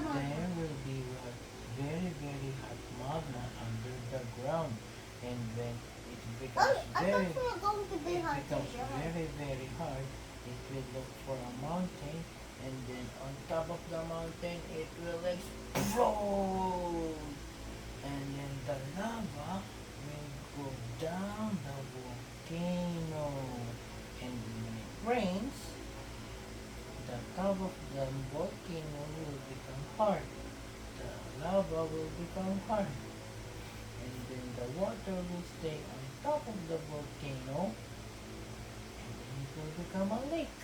there will be very, very hot magma under the ground. And when it becomes very, very, very hard, it will look for a mountain, and then on top of the mountain, it will explode. And then the lava will go down the volcano. And when it rains, the top of the volcano will become hard. The lava will become hard. And then the water will stay on top of the volcano. And then it will become a lake.